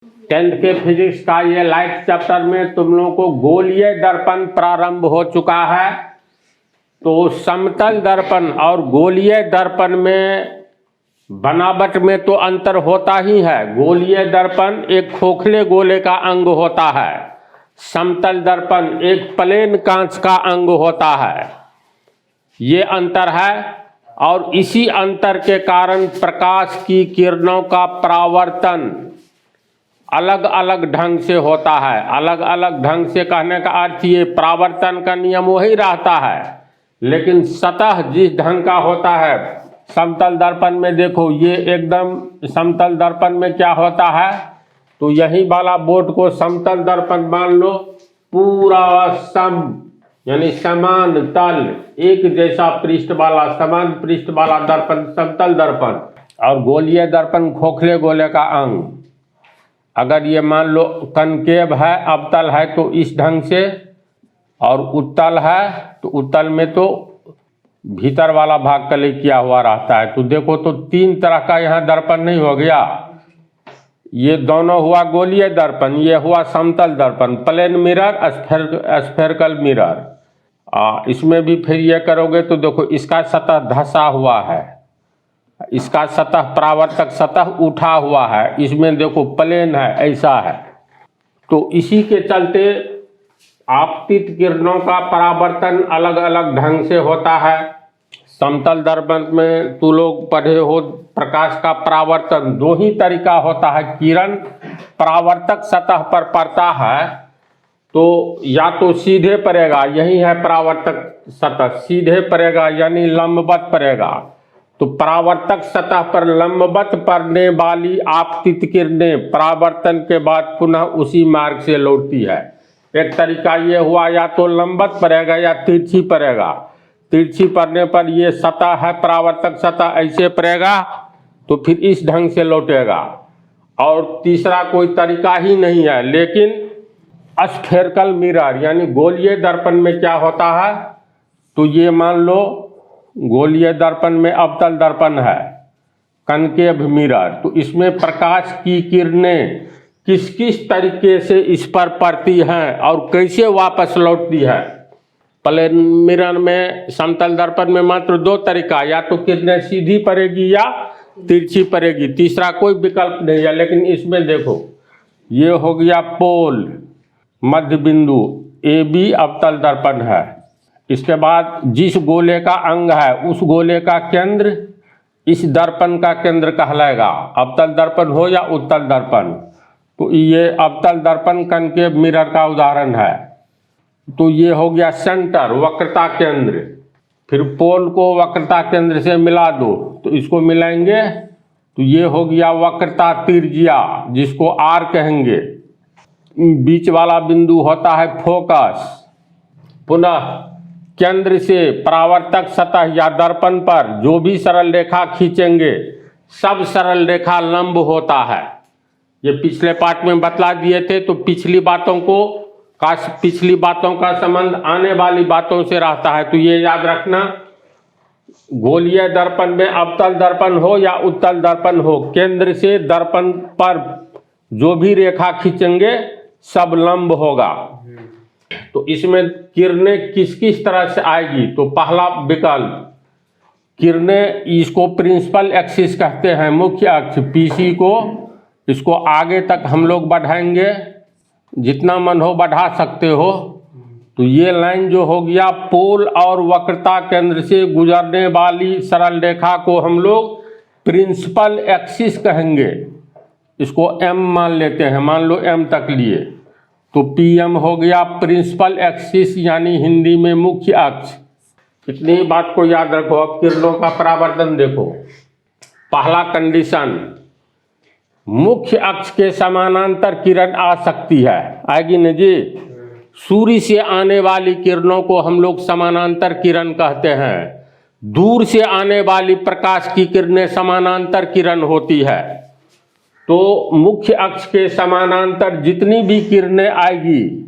Tenth के physics का ये लाइट चैप्टर में तुम लोगों को गोलीय दर्पण प्रारंभ हो चुका है। तो समतल दर्पण और गोलीय दर्पण में बनावट में तो अंतर होता ही है। गोलीय दर्पण एक खोखले गोले का अंग होता है, समतल दर्पण एक प्लेन कांच का अंग होता है। ये अंतर है और इसी अंतर के कारण प्रकाश की किरणों का परावर्तन अलग अलग ढंग से होता है। अलग अलग ढंग से कहने का अर्थ ये परावर्तन का नियम वही रहता है, लेकिन सतह जिस ढंग का होता है। समतल दर्पण में देखो, ये एकदम समतल दर्पण में क्या होता है, तो यही वाला बोर्ड को समतल दर्पण मान लो, पूरा सम यानी समान तल एक जैसा पृष्ठ वाला समान पृष्ठ वाला दर्पण समतल दर्पण, और गोलीय दर्पण खोखले गोले का अंग। अगर ये मान लो कनकेव है, अवतल है तो इस ढंग से, और उत्तल है तो उत्तल में तो भीतर वाला भाग कले किया हुआ रहता है। तो देखो, तो तीन तरह का यहाँ दर्पण नहीं हो गया। ये दोनों हुआ गोलीय दर्पण, ये हुआ समतल दर्पण, प्लेन मिरर, स्फेरिकल मिरर। इसमें भी फिर ये करोगे तो देखो, इसका सतह धंसा हुआ है, इसका सतह परावर्तक सतह उठा हुआ है, इसमें देखो प्लेन है, ऐसा है। तो इसी के चलते आपतित किरणों का परावर्तन अलग अलग ढंग से होता है। समतल दर्पण में तू लोग पढ़े हो, प्रकाश का परावर्तन दो ही तरीका होता है। किरण परावर्तक सतह पर पड़ता है तो या तो सीधे पड़ेगा, यही है परावर्तक सतह, सीधे पड़ेगा यानी लंबवत पड़ेगा। तो परावर्तक सतह पर लंबवत पड़ने वाली आपतित किरणें परावर्तन के बाद पुनः उसी मार्ग से लौटती है। एक तरीका ये हुआ, या तो लंबवत पड़ेगा या तिरछी पड़ेगा। तिरछी पड़ने पर ये सतह है परावर्तक सतह, ऐसे पड़ेगा तो फिर इस ढंग से लौटेगा। और तीसरा कोई तरीका ही नहीं है। लेकिन स्फेरिकल मिरर यानी गोलीय दर्पण में क्या होता है, तो ये मान लो गोलीय दर्पण में अवतल दर्पण है, कनकेव मिरर, तो इसमें प्रकाश की किरणें किस किस तरीके से इस पर पड़ती हैं और कैसे वापस लौटती है। प्लेन मिरर में, समतल दर्पण में मात्र दो तरीका, या तो किरणें सीधी पड़ेगी या तिरछी पड़ेगी, तीसरा कोई विकल्प नहीं है। लेकिन इसमें देखो, ये हो गया पोल मध्य बिंदु, ए बी अवतल दर्पण है। इसके बाद जिस गोले का अंग है उस गोले का केंद्र इस दर्पण का केंद्र कहलाएगा, अवतल दर्पण हो या उत्तल दर्पण। तो ये अवतल दर्पण कनकेव मिरर का उदाहरण है। तो ये हो गया सेंटर, वक्रता केंद्र। फिर पोल को वक्रता केंद्र से मिला दो, तो इसको मिलाएंगे तो ये हो गया वक्रता त्रिज्या, जिसको आर कहेंगे। बीच वाला बिंदु होता है फोकस। पुनः केंद्र से परावर्तक सतह या दर्पण पर जो भी सरल रेखा खींचेंगे सब सरल रेखा लंब होता है। ये पिछले पाठ में बतला दिए थे। तो पिछली बातों का संबंध आने वाली बातों से रहता है। तो ये याद रखना, गोलीय दर्पण में अवतल दर्पण हो या उत्तल दर्पण हो, केंद्र से दर्पण पर जो भी रेखा खींचेंगे सब लंब होगा। तो इसमें किरणें किस किस तरह से आएगी, तो पहला विकल्प, किरणें इसको प्रिंसिपल एक्सिस कहते हैं, मुख्य अक्ष पीसी को, इसको आगे तक हम लोग बढ़ाएंगे, जितना मन हो बढ़ा सकते हो। तो ये लाइन जो हो गया, पोल और वक्रता केंद्र से गुजरने वाली सरल रेखा को हम लोग प्रिंसिपल एक्सिस कहेंगे। इसको एम मान लेते हैं, मान लो एम तक लिए, तो पीएम हो गया प्रिंसिपल एक्सिस यानी हिंदी में मुख्य अक्ष। इतनी बात को याद रखो। अब किरणों का परावर्तन देखो। पहला कंडीशन, मुख्य अक्ष के समानांतर किरण आ सकती है, आएगी न जी। सूर्य से आने वाली किरणों को हम लोग समानांतर किरण कहते हैं। दूर से आने वाली प्रकाश की किरणें समानांतर किरण होती है। तो मुख्य अक्ष के समानांतर जितनी भी किरणें आएगी,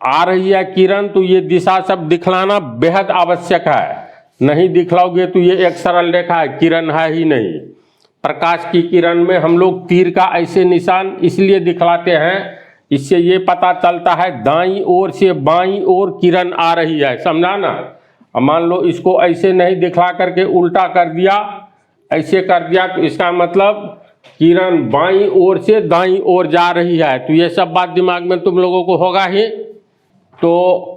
आ रही है किरण, तो ये दिशा सब दिखलाना बेहद आवश्यक है। नहीं दिखलाओगे तो ये एक सरल रेखा है, किरण है ही नहीं। प्रकाश की किरण में हम लोग तीर का ऐसे निशान इसलिए दिखलाते हैं, इससे ये पता चलता है दाईं ओर से बाईं ओर किरण आ रही है, समझा ना। अब मान लो इसको ऐसे नहीं दिखला करके उल्टा कर दिया, ऐसे कर दिया, तो इसका मतलब किरण बाईं ओर से दाईं ओर जा रही है। तो ये सब बात दिमाग में तुम लोगों को होगा ही। तो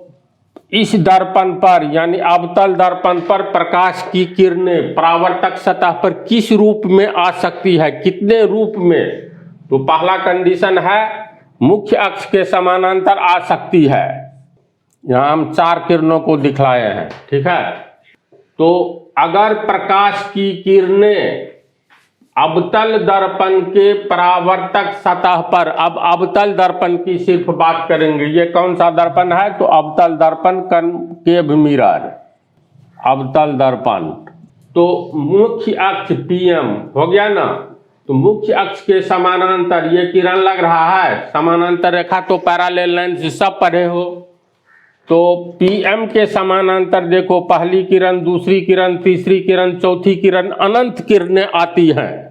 इस दर्पण पर यानी अवतल दर्पण पर प्रकाश की किरणें परावर्तक सतह पर किस रूप में आ सकती है, कितने रूप में? तो पहला कंडीशन है मुख्य अक्ष के समानांतर आ सकती है। यहाँ हम 4 किरणों को दिखलाए हैं, ठीक है। तो अगर प्रकाश की किरणें अवतल दर्पण के परावर्तक सतह पर, अब अवतल दर्पण की सिर्फ बात करेंगे, ये कौन सा दर्पण है? तो अवतल दर्पण कनकेव मिरर, अवतल दर्पण। तो मुख्य अक्ष PM हो गया ना, तो मुख्य अक्ष के समानांतर ये किरण लग रहा है, समानांतर रेखा तो पैरेलल लाइन से सब पढ़े हो। तो PM के समानांतर देखो पहली किरण, दूसरी किरण, तीसरी किरण, चौथी किरण, अनंत किरणें आती हैं।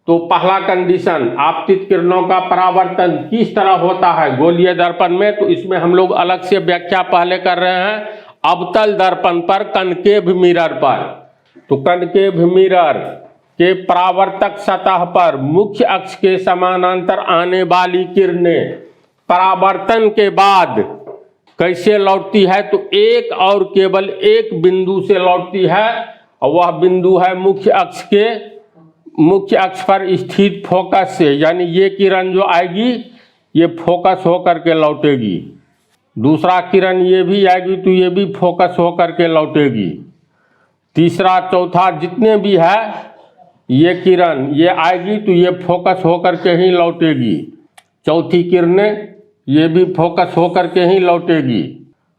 तो पहला कंडीशन आपतित किरणों का परावर्तन किस तरह होता है गोलीय दर्पण में, तो इसमें हम लोग अलग से व्याख्या पहले कर रहे हैं अवतल दर्पण पर, कनकेव मिरर पर। तो कनकेव मिरर के परावर्तक सतह पर मुख्य अक्ष के समानांतर आने वाली किरणें परावर्तन के बाद कैसे लौटती है? तो एक और केवल एक बिंदु से लौटती है, और वह बिंदु है मुख्य अक्ष पर स्थित फोकस से। यानी ये किरण जो आएगी ये फोकस होकर के लौटेगी, दूसरा किरण ये भी आएगी तो ये भी फोकस होकर के लौटेगी, तीसरा चौथा जितने भी है ये किरण ये आएगी तो ये फोकस होकर के ही लौटेगी, चौथी किरणें ये भी फोकस होकर के ही लौटेगी।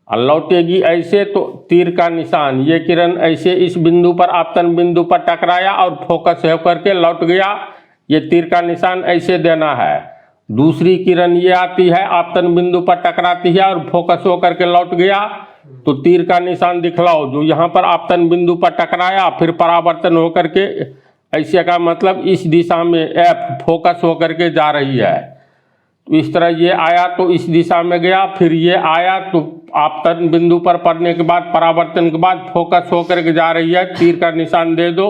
और लौटेगी ऐसे, तो तीर का निशान, ये किरण ऐसे इस बिंदु पर आपतन बिंदु पर टकराया और फोकस होकर के लौट गया, ये तीर का निशान ऐसे देना है। दूसरी किरण ये आती है आपतन बिंदु पर टकराती है और फोकस होकर के लौट गया, तो तीर का निशान दिखलाओ जो यहाँ पर आपतन बिंदु पर टकराया फिर परावर्तन होकर के, ऐसे का मतलब इस दिशा में F फोकस होकर के जा रही है। तो इस तरह ये आया तो इस दिशा में गया, फिर ये आया तो आपतन बिंदु पर पड़ने के बाद परावर्तन के बाद फोकस होकर के जा रही है, तीर का निशान दे दो,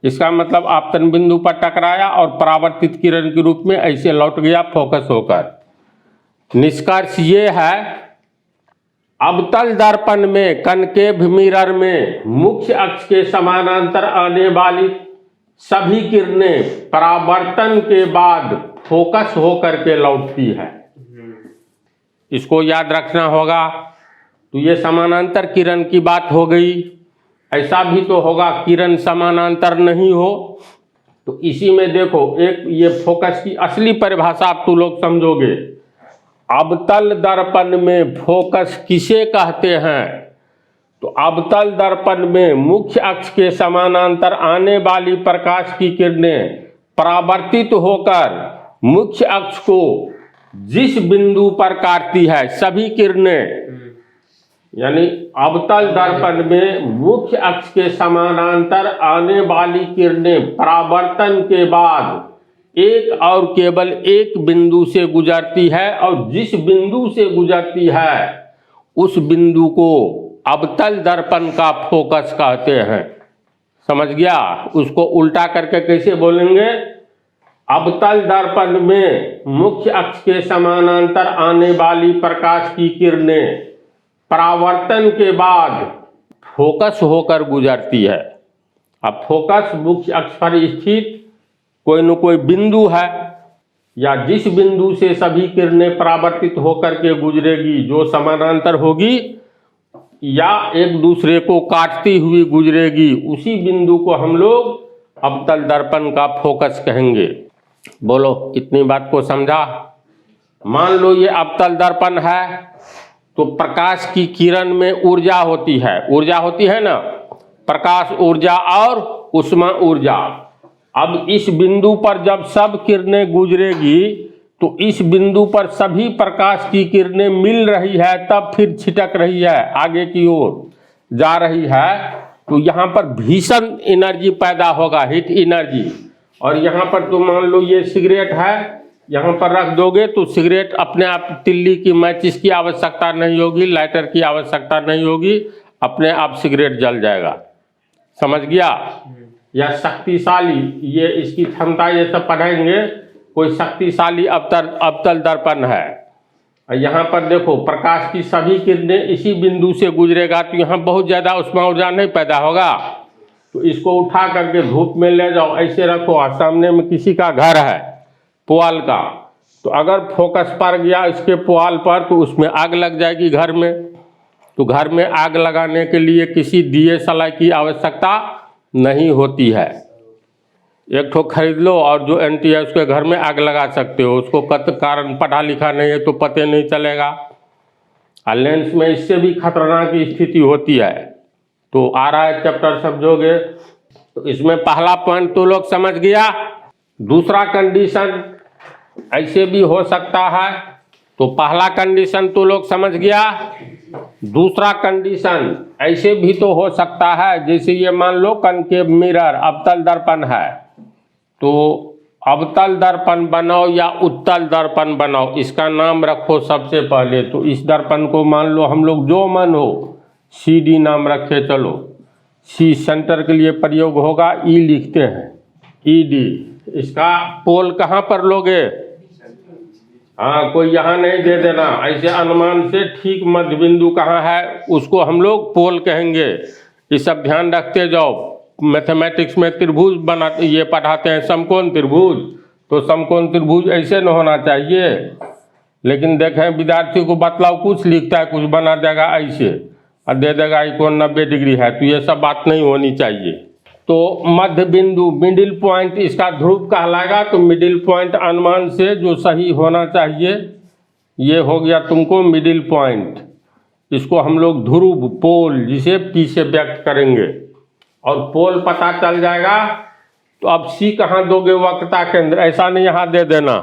इसका मतलब आपतन बिंदु पर टकराया और परावर्तित किरण के रूप में ऐसे लौट गया फोकस होकर। निष्कर्ष ये है अवतल दर्पण में कनकेव मिरर में मुख्य अक्ष के समानांतर आने वाली सभी किरणें परावर्तन के बाद फोकस होकर के लौटती है, इसको याद रखना होगा। तो ये समानांतर किरण की बात हो गई। ऐसा भी तो होगा किरण समानांतर नहीं हो, तो इसी में देखो एक ये फोकस की असली परिभाषा आप तुम लोग समझोगे। अवतल दर्पण में फोकस किसे कहते हैं? तो अवतल दर्पण में मुख्य अक्ष के समानांतर आने वाली प्रकाश की किरणें परावर्तित होकर मुख्य अक्ष को जिस बिंदु पर काटती है सभी किरणें, यानी अवतल दर्पण में मुख्य अक्ष के समानांतर आने वाली किरणें परावर्तन के बाद एक और केवल एक बिंदु से गुजरती है, और जिस बिंदु से गुजरती है उस बिंदु को अवतल दर्पण का फोकस कहते हैं। समझ गया? उसको उल्टा करके कैसे बोलेंगे? अवतल दर्पण में मुख्य अक्ष के समानांतर आने वाली प्रकाश की किरणें परावर्तन के बाद फोकस होकर गुजरती है। अब फोकस मुख्य अक्ष पर स्थित कोई न कोई बिंदु है, या जिस बिंदु से सभी किरणें परावर्तित होकर के गुजरेगी, जो समानांतर होगी या एक दूसरे को काटती हुई गुजरेगी, उसी बिंदु को हम लोग अवतल दर्पण का फोकस कहेंगे। बोलो इतनी बात को समझा? मान लो ये अवतल दर्पण है, तो प्रकाश की किरण में ऊर्जा होती है ना, प्रकाश ऊर्जा और उष्मा ऊर्जा। अब इस बिंदु पर जब सब किरणें गुजरेगी तो इस बिंदु पर सभी प्रकाश की किरणें मिल रही है, तब फिर छिटक रही है, आगे की ओर जा रही है, तो यहाँ पर भीषण एनर्जी पैदा होगा, हीट एनर्जी। और यहाँ पर तो मान लो ये सिगरेट है, यहाँ पर रख दोगे तो सिगरेट अपने आप तिल्ली की मैचिस की आवश्यकता नहीं होगी, लाइटर की आवश्यकता नहीं होगी, अपने आप सिगरेट जल जाएगा। समझ गया? या शक्तिशाली, ये इसकी क्षमता ये सब पढ़ेंगे। कोई शक्तिशाली अवतल दर्पण है। यहाँ पर देखो प्रकाश की सभी किरणें इसी बिंदु से गुजरेगा, तो यहाँ बहुत ज़्यादा उसमें ऊर्जा नहीं पैदा होगा। तो इसको उठा करके धूप में ले जाओ, ऐसे रखो, और सामने में किसी का घर है पुआल का, तो अगर फोकस पड़ गया इसके पुआल पर तो उसमें आग लग जाएगी घर में। तो घर में आग लगाने के लिए किसी दिए सलाई की आवश्यकता नहीं होती है। एक ठो खरीद लो और जो एंटी है उसके घर में आग लगा सकते हो। उसको कारण पढ़ा लिखा नहीं है तो पता नहीं चलेगा। और लेंस में इससे भी खतरनाक स्थिति होती है। तो आ रहा है चैप्टर समझोगे। तो इसमें पहला पॉइंट तो लोग समझ गया। दूसरा कंडीशन ऐसे भी हो सकता है, तो पहला कंडीशन तो लोग समझ गया। दूसरा कंडीशन ऐसे भी तो हो सकता है, जैसे ये मान लो कनकेव मिरर अवतल दर्पण है, तो अवतल दर्पण बनाओ या उत्तल दर्पण बनाओ, इसका नाम रखो सबसे पहले। तो इस दर्पण को मान लो हम लोग जो मन हो CD नाम रखे चलो। C सेंटर के लिए प्रयोग होगा, E लिखते हैं, ED। इसका पोल कहाँ पर लोगे? हाँ, कोई यहाँ नहीं दे देना, ऐसे अनुमान से ठीक मध्य बिंदु कहाँ है उसको हम लोग पोल कहेंगे। ये सब ध्यान रखते जाओ। मैथमेटिक्स में त्रिभुज बनाते ये पढ़ाते हैं, समकोण त्रिभुज, तो समकोण त्रिभुज ऐसे न होना चाहिए। लेकिन देखें विद्यार्थी को बतलाओ, कुछ लिखता है कुछ बना देगा ऐसे और दे देगा कोण 90 डिग्री है, तो ये सब बात नहीं होनी चाहिए। तो मध्य बिंदु मिडिल पॉइंट इसका ध्रुव कहलाएगा। तो मिडिल पॉइंट अनुमान से जो सही होना चाहिए ये हो गया तुमको मिडिल पॉइंट। इसको हम लोग ध्रुव पोल जिसे P से व्यक्त करेंगे, और पोल पता चल जाएगा। तो अब C कहाँ दोगे? वक्रता केंद्र। ऐसा नहीं यहाँ दे देना,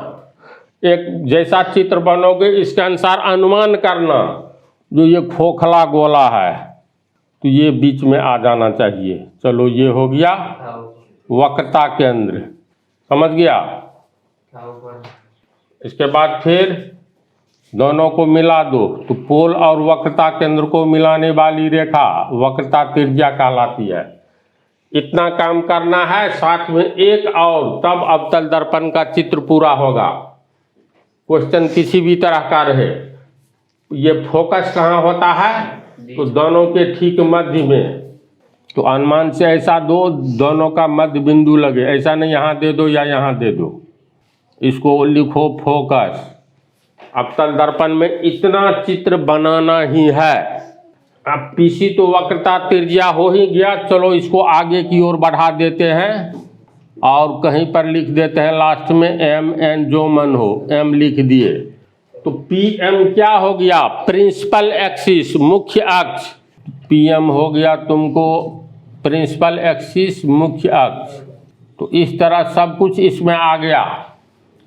एक जैसा चित्र बनोगे इसके अनुसार अनुमान करना। जो ये खोखला गोला है तो ये बीच में आ जाना चाहिए। चलो ये हो गया वक्रता केंद्र, समझ गया। इसके बाद फिर दोनों को मिला दो, तो पोल और वक्रता केंद्र को मिलाने वाली रेखा वक्रता त्रिज्या कहलाती है। इतना काम करना है, साथ में एक और, तब अवतल दर्पण का चित्र पूरा होगा। क्वेश्चन किसी भी तरह का रहे, ये फोकस कहाँ होता है? तो दोनों के ठीक मध्य में। तो अनुमान से ऐसा दो, दोनों का मध्य बिंदु लगे। ऐसा नहीं यहाँ दे दो या यहाँ दे दो। इसको लिखो फोकस। अवतल दर्पण में इतना चित्र बनाना ही है। अब PC तो वक्रता त्रिज्या हो ही गया। चलो इसको आगे की ओर बढ़ा देते हैं और कहीं पर लिख देते हैं लास्ट में MN, जो मन हो M लिख दिए। तो PM क्या हो गया? प्रिंसिपल एक्सिस, मुख्य अक्ष। PM हो गया तुमको प्रिंसिपल एक्सिस, मुख्य अक्ष। तो इस तरह सब कुछ इसमें आ गया।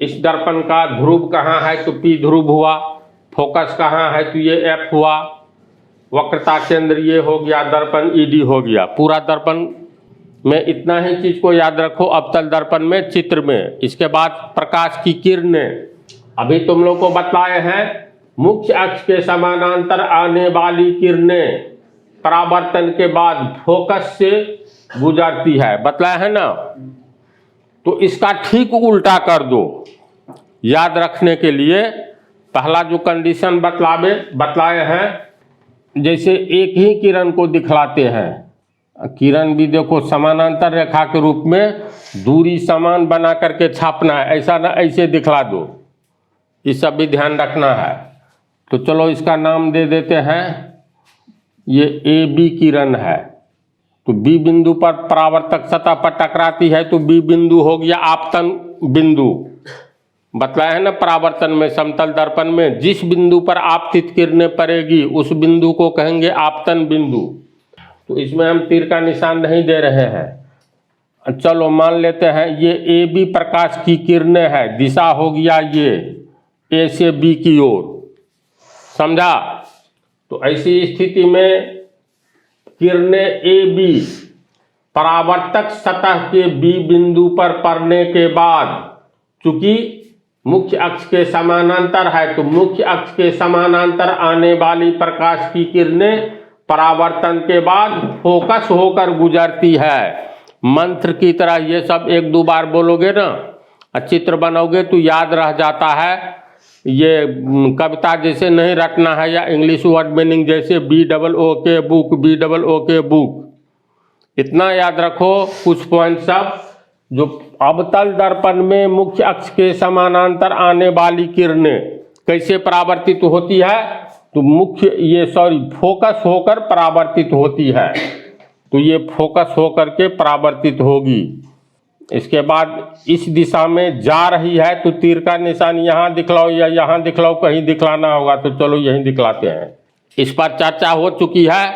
इस दर्पण का ध्रुव कहाँ है? तो P ध्रुव हुआ। फोकस कहाँ है? तो ये F हुआ। वक्रता केंद्र ये हो गया, दर्पण ED हो गया। पूरा दर्पण में इतना ही चीज को याद रखो अवतल दर्पण में चित्र में। इसके बाद प्रकाश की किरणें अभी तुम लोग को बतलाए हैं। मुख्य अक्ष के समानांतर आने वाली किरणें परावर्तन के बाद फोकस से गुजरती है, बतलाया है ना। तो इसका ठीक उल्टा कर दो याद रखने के लिए। पहला जो कंडीशन बतलाए हैं, जैसे एक ही किरण को दिखलाते हैं। किरण भी देखो समानांतर रेखा के रूप में दूरी समान बना करके छापना है, ऐसा ना ऐसे दिखला दो। ये सब भी ध्यान रखना है। तो चलो इसका नाम दे देते हैं, ये AB किरण है। तो B बिंदु पर परावर्तक सतह पर टकराती है, तो B बिंदु हो गया आपतन बिंदु। बतलाया है ना परावर्तन में, समतल दर्पण में जिस बिंदु पर आपतित किरणें पड़ेगी उस बिंदु को कहेंगे आपतन बिंदु। तो इसमें हम तीर का निशान नहीं दे रहे हैं। चलो मान लेते हैं ये AB प्रकाश की किरणें है, दिशा हो गया ये A से B की ओर, समझा। तो ऐसी स्थिति में किरणें AB परावर्तक सतह के बी बिंदु पर पड़ने के बाद, चूंकि मुख्य अक्ष के समानांतर है तो मुख्य अक्ष के समानांतर आने वाली प्रकाश की किरणें परावर्तन के बाद फोकस होकर गुजरती है। मंत्र की तरह ये सब एक दो बार बोलोगे ना, चित्र बनाओगे तो याद रह जाता है। ये कविता जैसे नहीं रटना है, या इंग्लिश वर्ड मीनिंग जैसे BOOK बुक, BOOK बुक, इतना याद रखो। कुछ पॉइंट सब जो अवतल दर्पण में मुख्य अक्ष के समानांतर आने वाली किरणें कैसे परावर्तित होती है, तो फोकस होकर परावर्तित होती है, तो ये फोकस होकर के परावर्तित होगी। इसके बाद इस दिशा में जा रही है तो तीर का निशान यहाँ दिखलाओ या यहाँ दिखलाओ, कहीं दिखलाना होगा तो चलो यहीं दिखलाते हैं। इस पर चर्चा हो चुकी है।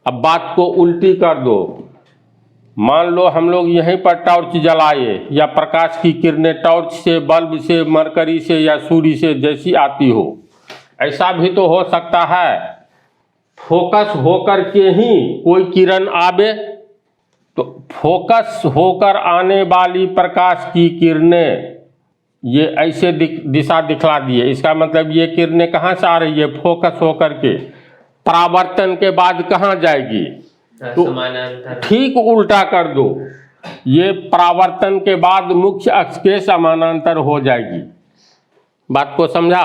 अब बात को उल्टी कर दो। मान लो हम लोग यहीं पर टॉर्च जलाए, या प्रकाश की किरणें टॉर्च से, बल्ब से, मरकरी से या सूर्य से जैसी आती हो, ऐसा भी तो हो सकता है फोकस होकर के ही कोई किरण आवे। तो फोकस होकर आने वाली प्रकाश की किरणें ये ऐसे दिशा दिखला दिए, इसका मतलब ये किरणें कहाँ से आ रही है, फोकस होकर के। परावर्तन के बाद कहाँ जाएगी, तो ठीक उल्टा कर दो, ये परावर्तन के बाद मुख्य अक्ष के समानांतर हो जाएगी। बात को समझा?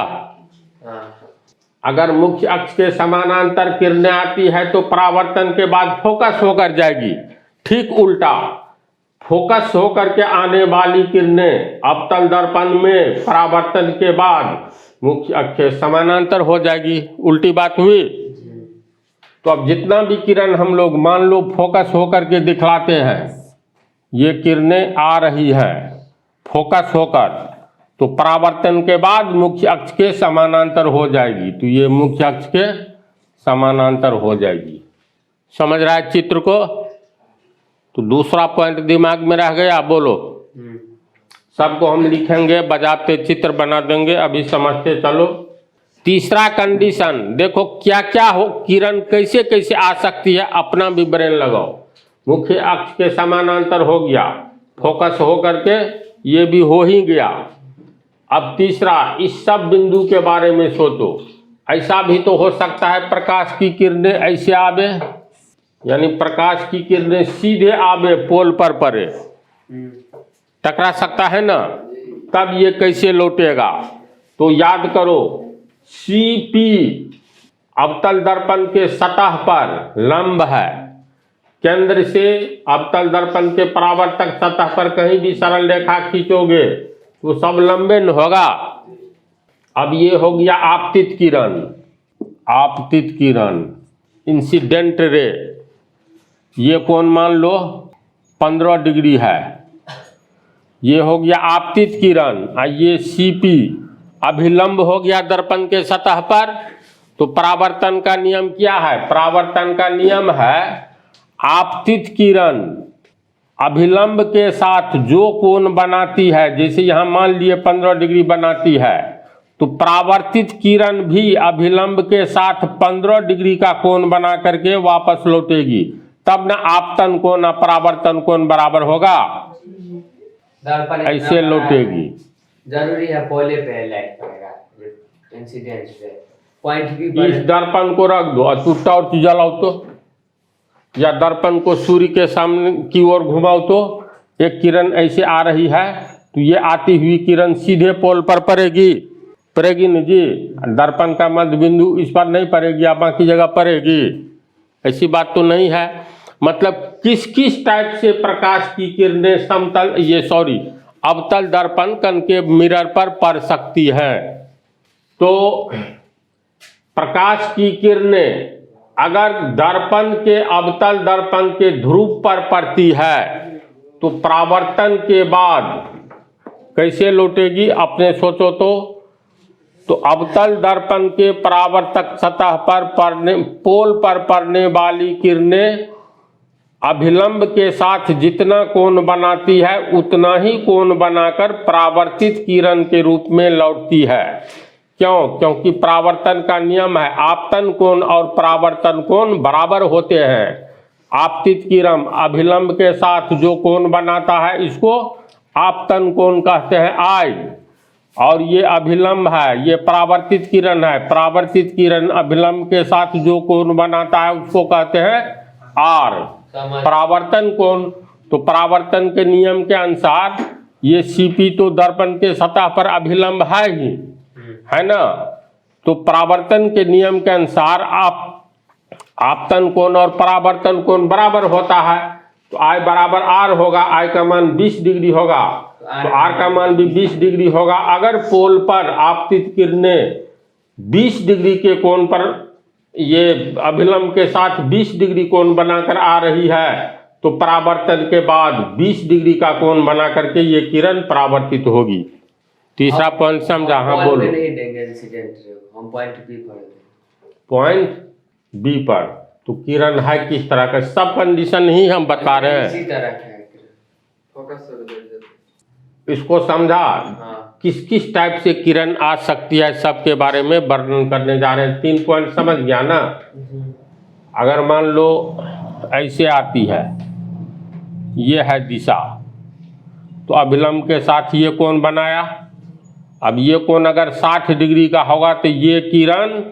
अगर मुख्य अक्ष के समानांतर किरणें आती है तो परावर्तन के बाद फोकस होकर जाएगी। ठीक उल्टा, फोकस होकर के आने वाली किरणें अवतल दर्पण में परावर्तन के बाद मुख्य अक्ष के समानांतर हो जाएगी। उल्टी बात हुई। तो अब जितना भी किरण हम लोग मान लो फोकस होकर के दिखलाते हैं, ये किरणें आ रही हैं फोकस होकर, तो परावर्तन के बाद मुख्य अक्ष के समानांतर हो जाएगी, तो ये मुख्य अक्ष के समानांतर हो जाएगी। समझ रहा है चित्र को? तो दूसरा पॉइंट दिमाग में रह गया, बोलो। सबको हम लिखेंगे, बजाते चित्र बना देंगे, अभी समझते चलो। तीसरा कंडीशन देखो क्या क्या हो, किरण कैसे कैसे आ सकती है, अपना भी ब्रेन लगाओ। मुख्य अक्ष के समानांतर हो गया, फोकस हो करके ये भी हो ही गया। अब तीसरा, इस सब बिंदु के बारे में सोचो। ऐसा भी तो हो सकता है प्रकाश की किरणें ऐसे आवे, यानी प्रकाश की किरणें सीधे आवे, पोल पर पड़े, टकरा सकता है ना, तब ये कैसे लौटेगा? तो याद करो, CP अवतल दर्पण के सतह पर लंब है। केंद्र से अवतल दर्पण के परावर्तक सतह पर कहीं भी सरल रेखा खींचोगे तो सब लंबे न होगा। अब ये हो गया आपतित किरण, आपतित किरण, इंसिडेंट रे। ये कोण मान लो 15 डिग्री है, ये हो गया आपतित किरण। ये CP अभिलंब हो गया दर्पण के सतह पर। तो परावर्तन का नियम क्या है? परावर्तन का नियम है आपतित किरण अभिलंब के साथ जो कोण बनाती है, जैसे यहाँ मान लिए 15 डिग्री बनाती है, तो परावर्तित किरण भी अभिलंब के साथ 15 डिग्री का कोण बना करके वापस लौटेगी, तब ना आपतन कोण ना परावर्तन कोण बराबर होगा, ऐसे लौटेगी। जरूरी है पोले पे लाइट पड़ेगा, इंसिडेंस पे पॉइंट भी। इस दर्पण को रख दो और तू टॉर्च जलाओ तो, या दर्पण को सूर्य के सामने की ओर घुमाओ तो एक किरण ऐसे आ रही है, तो ये आती हुई किरण सीधे पोल पर पड़ेगी, पड़ेगी न जी। दर्पण का मध्य बिंदु इस पर नहीं पड़ेगी या बाकी जगह पड़ेगी, ऐसी बात तो नहीं है। मतलब किस किस टाइप से प्रकाश की किरणें समतल अवतल दर्पण कनकेव मिरर पर पड़ सकती है। तो प्रकाश की किरणें अगर दर्पण के अवतल दर्पण के ध्रुव पर पड़ती है तो परावर्तन के बाद कैसे लौटेगी, अपने सोचो तो अवतल दर्पण के परावर्तक सतह पर पोल पर पड़ने वाली किरणें अभिलंब के साथ जितना कोण बनाती है उतना ही कोण बनाकर परावर्तित किरण के रूप में लौटती है। क्यों? क्योंकि परावर्तन का नियम है आपतन कोण और परावर्तन कोण बराबर होते हैं। आपतित किरण अभिलंब के साथ जो कोण बनाता है इसको आपतन कोण कहते हैं आई। और ये अभिलंब है, ये परावर्तित किरण है। परावर्तित किरण अभिलंब के साथ जो कोण बनाता है उसको कहते हैं आर। परावर्तन कोण, तो परावर्तन के नियम के अनुसार ये सीपी तो दर्पण के सतह पर अभिलंब है ही, है ना। तो परावर्तन के नियम के अनुसार आपतन कोण और परावर्तन कोण बराबर होता है। तो आई बराबर आर होगा, आई का मान 20 डिग्री होगा, तो आर का मान भी 20 डिग्री होगा। अगर पोल पर आपतित किरणें 20 डिग्री के कोण पर ये अभिलंब के साथ 20 डिग्री कोण बनाकर आ रही है, तो परावर्तन के बाद 20 डिग्री का कोण बना करके ये किरण परावर्तित होगी। तीसरा पॉइंट समझा? हाँ बोलो। नहीं देंगे इंसिडेंट, हम पॉइंट बी पर देंगे। पॉइंट बी पर तो किरण है किस तरह का, सब कंडीशन ही हम बता रहे हैं। इसी तरह का है फोकस इसको समझा? हाँ। किस किस टाइप से किरण आ सकती है सब के बारे में वर्णन करने जा रहे हैं। 3 पॉइंट समझ गया ना। अगर मान लो ऐसे आती है, ये है दिशा, तो अभिलंब के साथ ये कोण बनाया। अब ये कोण अगर 60 डिग्री का होगा तो ये किरण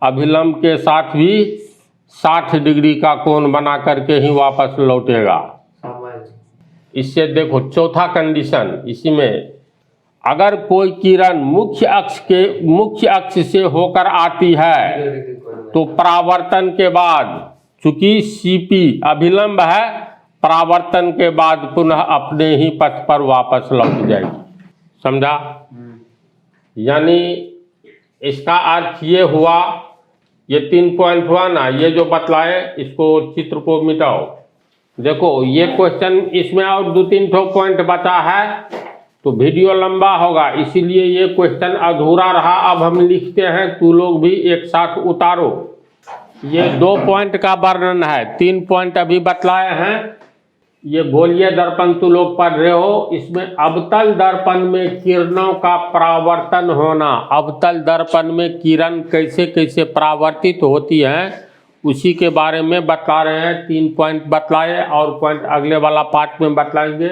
अभिलंब के साथ भी 60 डिग्री का कोण बना करके ही वापस लौटेगा। इससे देखो चौथा कंडीशन इसी में, अगर कोई किरण मुख्य अक्ष से होकर आती है तो परावर्तन के बाद, चूंकि सीपी अभिलंब है, परावर्तन के बाद पुनः अपने ही पथ पर वापस लौट जाएगी। समझा? यानी इसका अर्थ ये हुआ, ये 3 पॉइंट हुआ ना, ये जो बतलाए इसको चित्र को मिटाओ। देखो ये क्वेश्चन, इसमें और 2-3 पॉइंट बचा है तो वीडियो लंबा होगा, इसीलिए ये क्वेश्चन अधूरा रहा। अब हम लिखते हैं, तू लोग भी एक साथ उतारो। ये 2 पॉइंट का वर्णन है, 3 पॉइंट अभी बतलाए हैं। ये गोलीय दर्पण तू लोग पढ़ रहे हो, इसमें अवतल दर्पण में किरणों का परावर्तन होना, अवतल दर्पण में किरण कैसे कैसे परावर्तित होती है उसी के बारे में बता रहे हैं। 3 पॉइंट बतलाए और पॉइंट अगले वाला पार्ट में बतलाएंगे।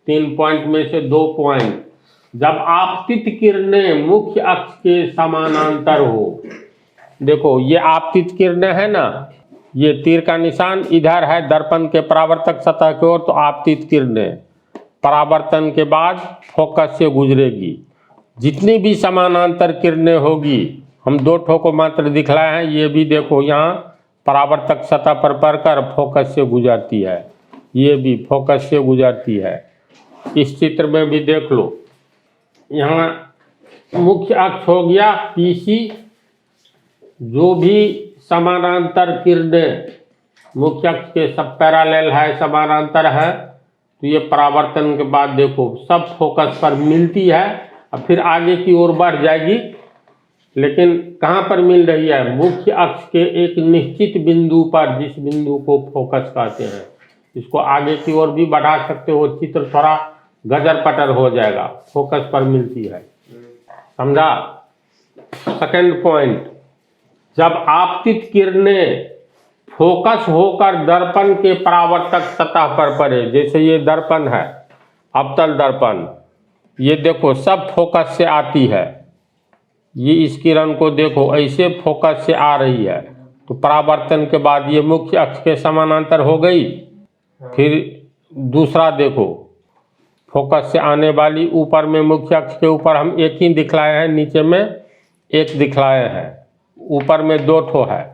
3 पॉइंट में से 2 पॉइंट, जब आपतित किरणें मुख्य अक्ष के समानांतर हो। देखो ये आपतित किरणें है ना, ये तीर का निशान इधर है दर्पण के परावर्तक सतह की ओर, तो आपतित किरणें परावर्तन के बाद फोकस से गुजरेगी। जितनी भी समानांतर किरणें होगी, हम 2 ठो को मात्र दिखलाए हैं, ये भी देखो यहाँ परावर्तक सतह पर पड़कर फोकस से गुजरती है, ये भी फोकस से गुजरती है। इस चित्र में भी देख लो, यहाँ मुख्य अक्ष हो गया पीसी, जो भी समानांतर किरणें मुख्य अक्ष के सब पैरेलल है, समानांतर है, तो ये परावर्तन के बाद देखो सब फोकस पर मिलती है, अब फिर आगे की ओर बढ़ जाएगी। लेकिन कहाँ पर मिल रही है? मुख्य अक्ष के एक निश्चित बिंदु पर, जिस बिंदु को फोकस कहते हैं। इसको आगे की ओर भी बढ़ा सकते हो, चित्र थोड़ा गजर पटर हो जाएगा, फोकस पर मिलती है। समझा? सेकंड पॉइंट, जब आपतित किरणें फोकस होकर दर्पण के परावर्तक सतह पर पड़े, जैसे ये दर्पण है, अवतल दर्पण, ये देखो सब फोकस से आती है। ये इस किरण को देखो ऐसे फोकस से आ रही है, तो परावर्तन के बाद ये मुख्य अक्ष के समानांतर हो गई। फिर दूसरा देखो, फोकस से आने वाली ऊपर में मुख्य अक्ष के ऊपर हम एक ही दिखलाए हैं, नीचे में एक दिखलाए हैं, ऊपर में 2 ठो है,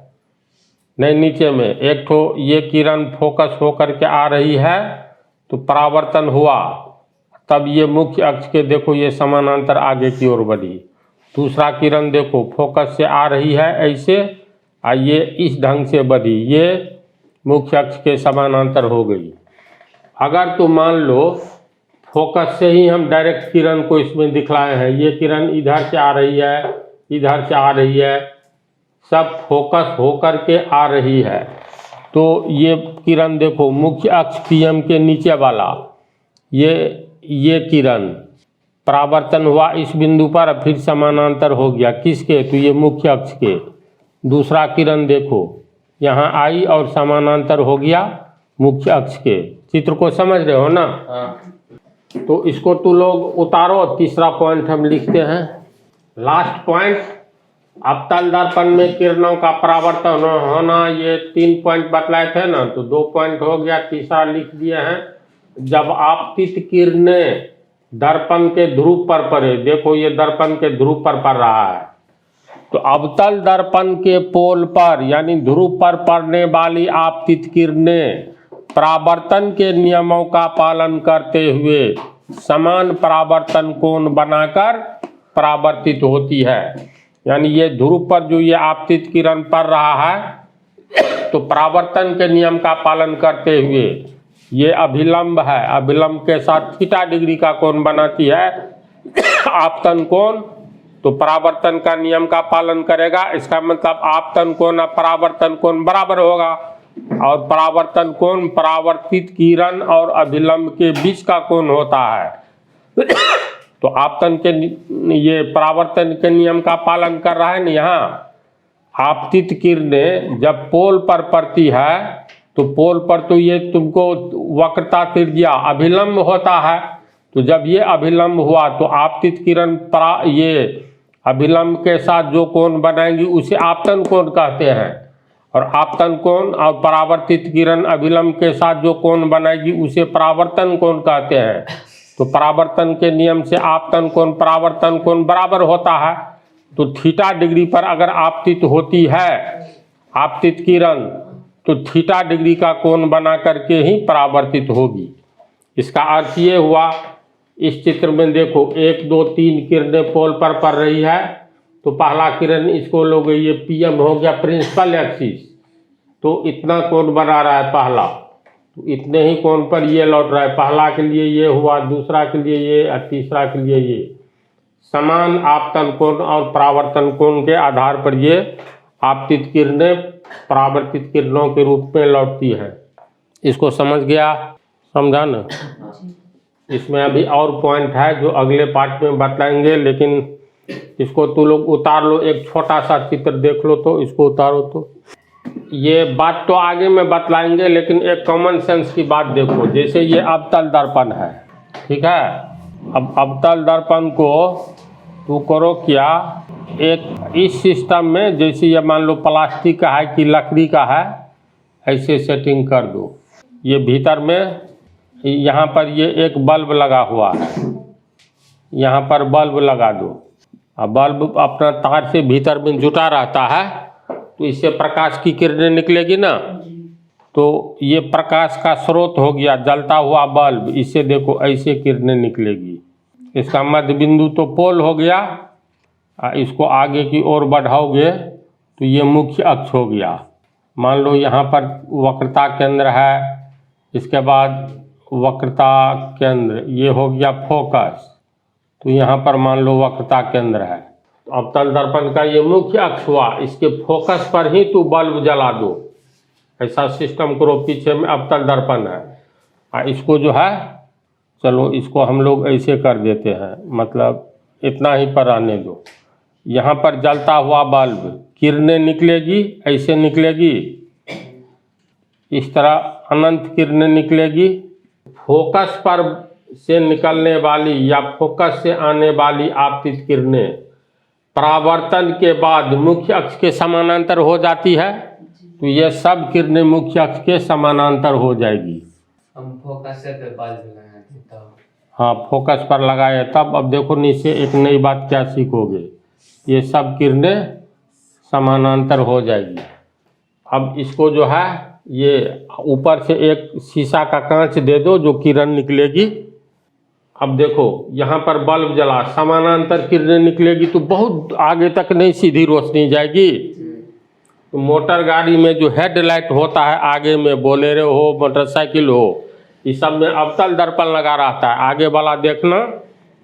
नहीं नीचे में 1 ठो। ये किरण फोकस होकर के आ रही है तो परावर्तन हुआ, तब ये मुख्य अक्ष के देखो ये समानांतर आगे की ओर बढ़ी। दूसरा किरण देखो फोकस से आ रही है ऐसे, ये इस ढंग से बढ़ी, ये मुख्य अक्ष के समानांतर हो गई। अगर तो मान लो फोकस से ही हम डायरेक्ट किरण को इसमें दिखलाए हैं, ये किरण इधर से आ रही है, इधर से आ रही है, सब फोकस होकर के आ रही है, तो ये किरण देखो मुख्य अक्ष पीएम के नीचे वाला, ये किरण परावर्तन हुआ इस बिंदु पर, फिर समानांतर हो गया किसके? तो ये मुख्य अक्ष के। दूसरा किरण देखो यहाँ आई और समानांतर हो गया, मुख्य अक्ष के। चित्र को समझ रहे हो ना? हाँ। तो इसको तू लोग उतारो, तीसरा पॉइंट हम लिखते हैं। लास्ट पॉइंट, अवतल दर्पण में किरणों का परावर्तन होना, ये 3 पॉइंट बतलाए थे ना, तो 2 पॉइंट हो गया, तीसरा लिख दिए हैं। जब आपतित किरणें दर्पण के ध्रुव पर पड़े, देखो ये दर्पण के ध्रुव पर पड़ रहा है, तो अवतल दर्पण के पोल पर यानी ध्रुव पर पड़ने वाली आपतित किरणें परावर्तन के नियमों का पालन करते हुए समान परावर्तन कोण बनाकर परावर्तित होती है। यानी ये ध्रुव पर जो ये आपतित किरण पड़ रहा है, तो परावर्तन के नियम का पालन करते हुए ये अभिलंब है, अभिलंब के साथ थीटा डिग्री का कोण बनाती है आपतन कोण, तो परावर्तन का नियम का पालन करेगा। इसका मतलब आपतन कोण और परावर्तन कोण बराबर होगा, और परावर्तन कोण परावर्तित किरण और अभिलंब के बीच का कोण होता है। तो आपतन के ये परावर्तन के नियम का पालन कर रहा है ना। यहाँ आपतित किरणें जब पोल पर पड़ती है, तो पोल पर तो ये तुमको वक्रता त्रिज्या अभिलंब होता है, तो जब ये अभिलंब हुआ तो आपतित किरण ये अभिलंब के साथ जो कोण बनाएंगी उसे आपतन कोण कहते हैं, और आपतन कोण और परावर्तित किरण अभिलंब के साथ जो कोण बनाएगी उसे परावर्तन कोण कहते हैं। तो परावर्तन के नियम से आपतन कोण परावर्तन कोण बराबर होता है। तो थीटा डिग्री पर अगर आपतित होती है आपतित किरण, तो थीटा डिग्री का कोण बना करके ही परावर्तित होगी। इसका अर्थ ये हुआ, इस चित्र में देखो 1 2 3 किरणें पोल पर पड़ रही है, तो पहला किरण इसको लोगे, ये PM हो गया प्रिंसिपल एक्सिस, तो इतना कोण बना रहा है पहला, तो इतने ही कोण पर ये लौट रहा है। पहला के लिए ये हुआ, दूसरा के लिए ये, और तीसरा के लिए ये। समान आपतन कोण और परावर्तन कोण के आधार पर ये आपतित किरणें परावर्तित किरणों के रूप में लौटती है। इसको समझ गया? समझा ना? इसमें अभी और पॉइंट है जो अगले पार्ट में बताएंगे, लेकिन इसको तू लोग उतार लो। एक छोटा सा चित्र देख लो, तो इसको उतारो। तो ये बात तो आगे में बतलाएंगे, लेकिन एक कॉमन सेंस की बात देखो। जैसे ये अवतल दर्पण है, ठीक है? अब अवतल दर्पण को तू करो क्या, एक इस सिस्टम में, जैसे ये मान लो प्लास्टिक का है कि लकड़ी का है, ऐसे सेटिंग कर दो। ये भीतर में यहाँ पर ये एक बल्ब लगा हुआ है, यहाँ पर बल्ब लगा दो। अब बल्ब अपना तार से भीतर में जुटा रहता है, तो इससे प्रकाश की किरणें निकलेगी ना, तो ये प्रकाश का स्रोत हो गया जलता हुआ बल्ब। इससे देखो ऐसे किरणें निकलेगी। इसका मध्य बिंदु तो पोल हो गया, इसको आगे की ओर बढ़ाओगे तो ये मुख्य अक्ष हो गया। मान लो यहाँ पर वक्रता केंद्र है, इसके बाद वक्रता केंद्र, ये हो गया फोकस, तो यहाँ पर मान लो वक्रता केंद्र है। तो अवतल दर्पण का ये मुख्य अक्ष हुआ, इसके फोकस पर ही तू बल्ब जला दो, ऐसा सिस्टम करो। पीछे में अवतल दर्पण है, इसको जो है, चलो इसको हम लोग ऐसे कर देते हैं, मतलब इतना ही पर आने दो। यहाँ पर जलता हुआ बल्ब, किरणें निकलेगी, ऐसे निकलेगी, इस तरह अनंत किरणें निकलेगी। फोकस पर से निकलने वाली या फोकस से आने वाली आपतित किरणें परावर्तन के बाद मुख्य अक्ष के समानांतर हो जाती है, तो ये सब किरणें मुख्य अक्ष के समानांतर हो जाएगी। हम फोकस से पे बल्ब लगाए तब। हाँ, फोकस पर लगाए तब। अब देखो नीचे एक नई बात क्या सीखोगे, ये सब किरणें समानांतर हो जाएगी। अब इसको जो है, ये ऊपर से एक शीशा का कांच दे दो जो किरण निकलेगी। अब देखो यहाँ पर बल्ब जला, समानांतर किरणें निकलेगी, तो बहुत आगे तक नहीं सीधी रोशनी जाएगी। तो मोटर गाड़ी में जो हेडलाइट होता है आगे में, बोलेरो हो मोटरसाइकिल हो, इस सब में अवतल दर्पण लगा रहता है। आगे वाला देखना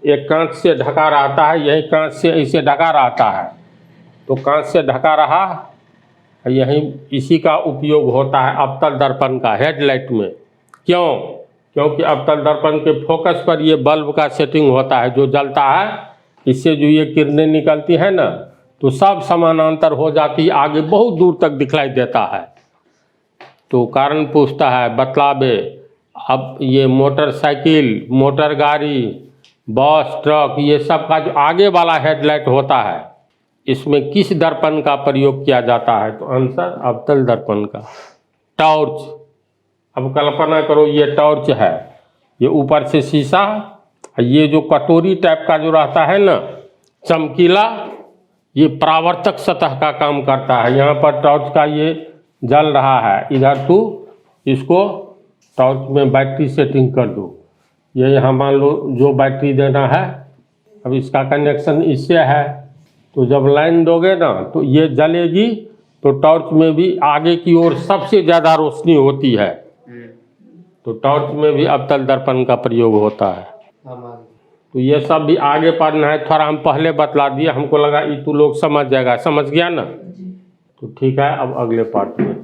एक कांच से ढका रहता है, यही कांच से ऐसे ढका रहता है, तो कांच से ढका रहा, यही इसी का उपयोग होता है अवतल दर्पण का हेडलाइट में। क्यों? क्योंकि अवतल दर्पण के फोकस पर ये बल्ब का सेटिंग होता है जो जलता है, इससे जो ये किरणें निकलती है ना, तो सब समानांतर हो जाती है, आगे बहुत दूर तक दिखलाई देता है। तो कारण पूछता है बतलावे। अब ये मोटरसाइकिल, मोटर गाड़ी, बस, ट्रक, ये सब का जो आगे वाला हेडलाइट होता है, इसमें किस दर्पण का प्रयोग किया जाता है? तो आंसर अवतल दर्पण का। टॉर्च, अब कल्पना करो ये टॉर्च है, ये ऊपर से शीशा, ये जो कटोरी टाइप का जो रहता है ना चमकीला, ये परावर्तक सतह का काम करता है। यहाँ पर टॉर्च का ये जल रहा है, इधर तू इसको टॉर्च में बैटरी सेटिंग कर दो। ये यहाँ मान लो जो बैटरी देना है, अब इसका कनेक्शन इससे है, तो जब लाइन दोगे ना तो ये जलेगी, तो टॉर्च में भी आगे की ओर सबसे ज़्यादा रोशनी होती है, तो टॉर्च में भी अवतल दर्पण का प्रयोग होता है। तो ये सब भी आगे पढ़ना है, थोड़ा हम पहले बतला दिए, हमको लगा ये तू लोग समझ जाएगा, समझ गया ना? तो ठीक है, अब अगले पार्ट में